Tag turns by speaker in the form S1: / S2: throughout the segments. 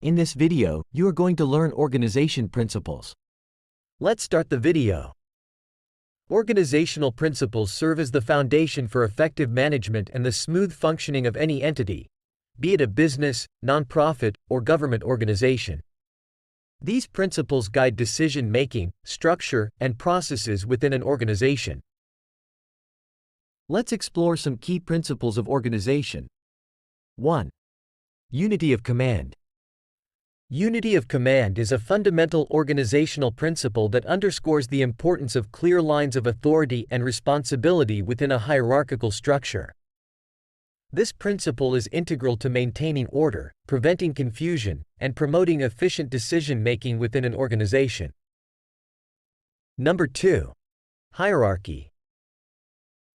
S1: In this video, you are going to learn organization principles. Let's start the video. Organizational principles serve as the foundation for effective management and the smooth functioning of any entity, be it a business, nonprofit, or government organization. These principles guide decision-making, structure, and processes within an organization. Let's explore some key principles of organization. 1. Unity of command. Unity of command is a fundamental organizational principle that underscores the importance of clear lines of authority and responsibility within a hierarchical structure. This principle is integral to maintaining order, preventing confusion, and promoting efficient decision-making within an organization. Number 2. Hierarchy.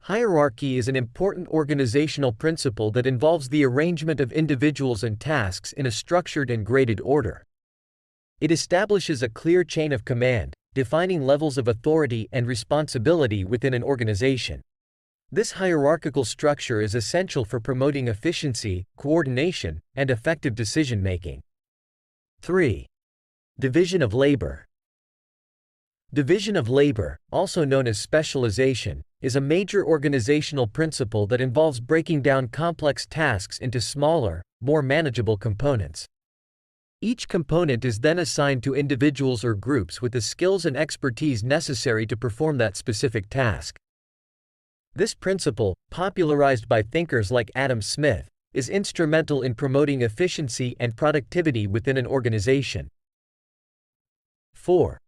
S1: Hierarchy is an important organizational principle that involves the arrangement of individuals and tasks in a structured and graded order. It establishes a clear chain of command, defining levels of authority and responsibility within an organization. This hierarchical structure is essential for promoting efficiency, coordination, and effective decision-making. 3. Division of labor. Division of labor, also known as specialization, is a major organizational principle that involves breaking down complex tasks into smaller, more manageable components. Each component is then assigned to individuals or groups with the skills and expertise necessary to perform that specific task. This principle, popularized by thinkers like Adam Smith, is instrumental in promoting efficiency and productivity within an organization. 4.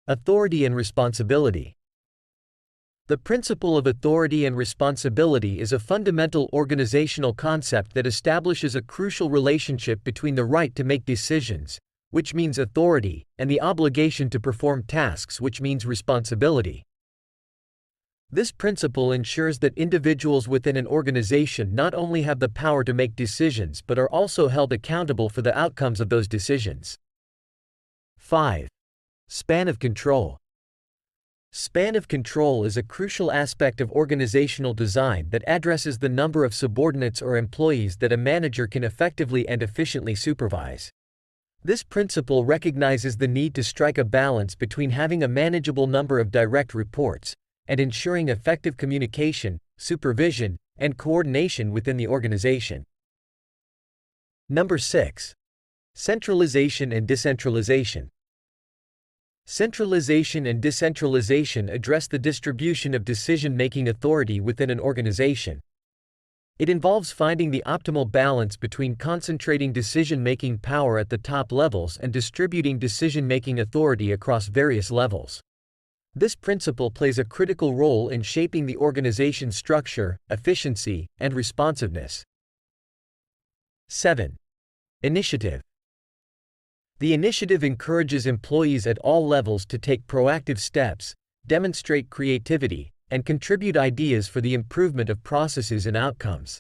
S1: Authority and responsibility. The principle of authority and responsibility is a fundamental organizational concept that establishes a crucial relationship between the right to make decisions, which means authority, and the obligation to perform tasks, which means responsibility. This principle ensures that individuals within an organization not only have the power to make decisions but are also held accountable for the outcomes of those decisions. 5. Span of control. Span of control is a crucial aspect of organizational design that addresses the number of subordinates or employees that a manager can effectively and efficiently supervise. This principle recognizes the need to strike a balance between having a manageable number of direct reports and ensuring effective communication, supervision, and coordination within the organization. Number 6. Centralization and Decentralization. Centralization and decentralization address the distribution of decision-making authority within an organization. It involves finding the optimal balance between concentrating decision-making power at the top levels and distributing decision-making authority across various levels. This principle plays a critical role in shaping the organization's structure, efficiency, and responsiveness. 7. Initiative. The initiative encourages employees at all levels to take proactive steps, demonstrate creativity, and contribute ideas for the improvement of processes and outcomes.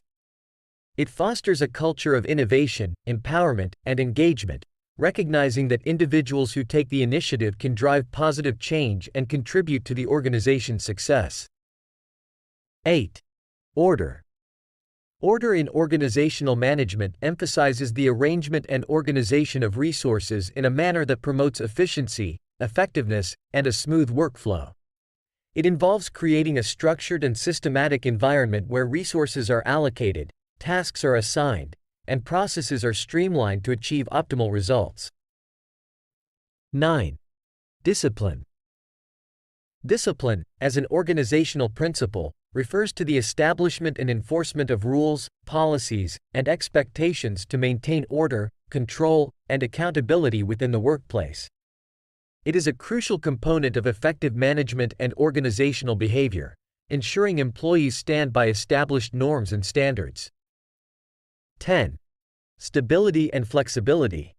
S1: It fosters a culture of innovation, empowerment, and engagement, recognizing that individuals who take the initiative can drive positive change and contribute to the organization's success. 8. Order. Order in organizational management emphasizes the arrangement and organization of resources in a manner that promotes efficiency, effectiveness, and a smooth workflow. It involves creating a structured and systematic environment where resources are allocated, tasks are assigned, and processes are streamlined to achieve optimal results. 9. Discipline. Discipline, as an organizational principle, refers to the establishment and enforcement of rules, policies, and expectations to maintain order, control, and accountability within the workplace. It is a crucial component of effective management and organizational behavior, ensuring employees stand by established norms and standards. 10. Stability and flexibility.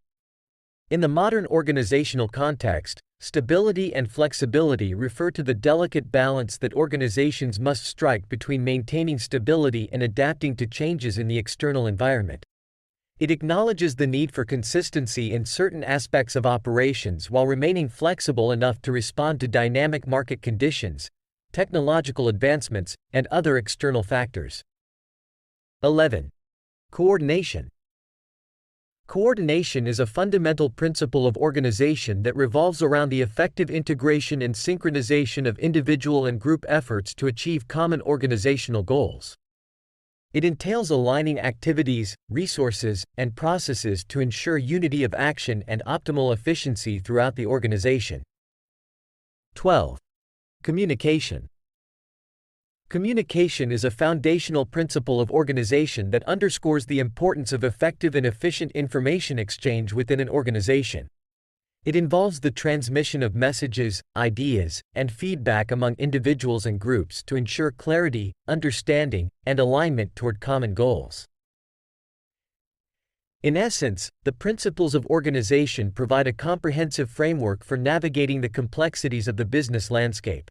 S1: In the modern organizational context, stability and flexibility refer to the delicate balance that organizations must strike between maintaining stability and adapting to changes in the external environment. It acknowledges the need for consistency in certain aspects of operations while remaining flexible enough to respond to dynamic market conditions, technological advancements, and other external factors. 11. Coordination. Coordination is a fundamental principle of organization that revolves around the effective integration and synchronization of individual and group efforts to achieve common organizational goals. It entails aligning activities, resources, and processes to ensure unity of action and optimal efficiency throughout the organization. 12. Communication. Communication is a foundational principle of organization that underscores the importance of effective and efficient information exchange within an organization. It involves the transmission of messages, ideas, and feedback among individuals and groups to ensure clarity, understanding, and alignment toward common goals. In essence, the principles of organization provide a comprehensive framework for navigating the complexities of the business landscape.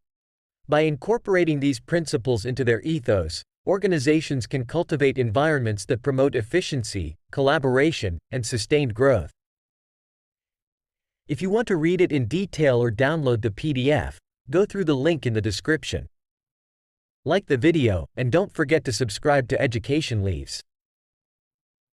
S1: By incorporating these principles into their ethos, organizations can cultivate environments that promote efficiency, collaboration, and sustained growth. If you want to read it in detail or download the PDF, go through the link in the description. Like the video, and don't forget to subscribe to Education Leaves.